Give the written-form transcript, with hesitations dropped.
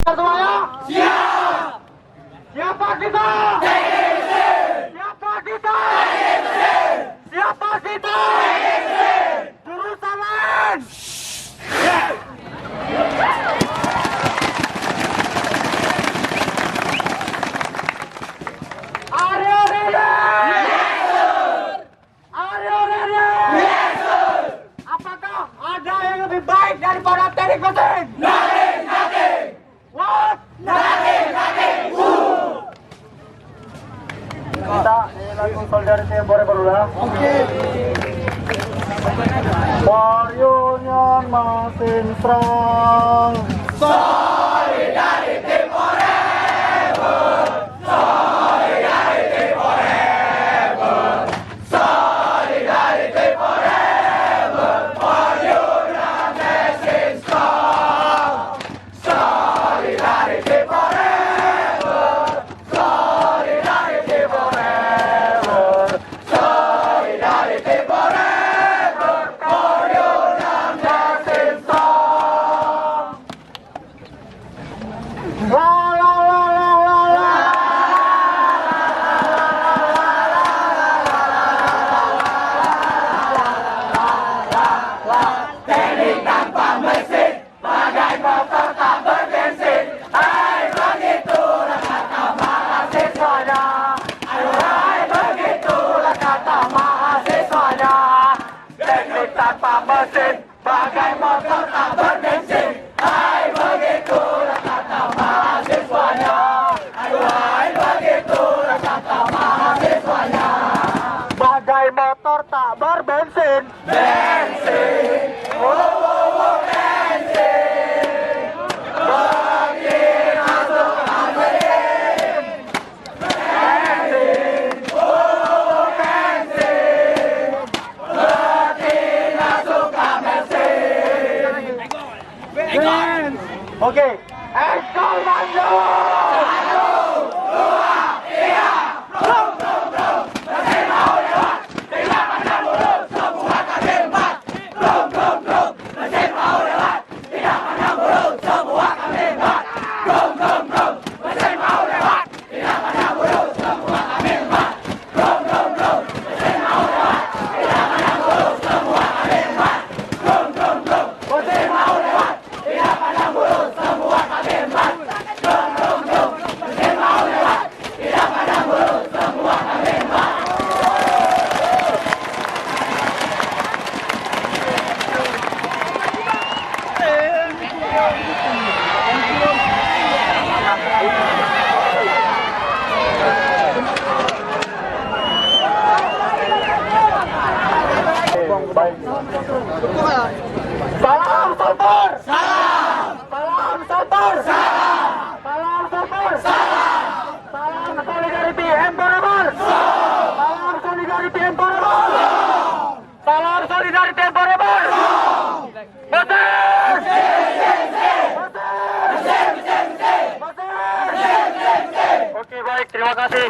Semuanya? Siap! Siapa kita? Siapa kita? Siapa kita? Jurusan lain! Are you ready? Are you ready? Apakah ada yang lebih baik daripada teknik mesin? Nothing! What? Nothing! Kita ini lagu solidarity yang boleh berulang. Oke. For union masing strong. Solidarity forever. Solidarity forever. Solidarity forever. For union masing strong. Solidarity forever. Solidarity forever. Solidarity forever. For union masing strong. La la la la la la. Teknik tanpa mesin, bagai motor tak berbensin. Hai begitulah kata mahasiswanya. Hai begitulah kata mahasiswanya. Teknik tanpa mesin, bagai motor tak berbensin. Hai begitulah kata mahasiswanya. Hai begitulah kata mahasiswanya. Bagai motor tak berbensin. Bensin. Bensin. Bagi masuk mesin. Bensin. Bensin. Bagi masuk mesin. Oke. Ekor maju. 1, 2, 3. Brum, brum, brum. Mesin mau lewat. Tidak pandang bulu. Semua kaki 4. Brum, brum, brum. Mesin mau lewat. Tidak pandang bulu. Semua kaki 4. Brum, brum, brum. Mesin mau lewat. Tidak pandang bulu. Semua kaki 4. Brum, brum, brum. Mesin mau lewat. Tidak pandang bulu. Semua kaki 4. Brum, brum, brum. Mesin mau lewat. Tidak pandang bulu. Semua kaki 4. Brum, brum, brum. Mesin mau lewat. Tidak pandang bulu. Semua kaki 4. Salam Sopor! Salam! Salam Sopor! Salam! Salam Sopor! Salam! Salam solidarity and forever! Salam solidarity and forever! Salam solidarity and forever! Mesin! Mesin! Oke baik, terima kasih.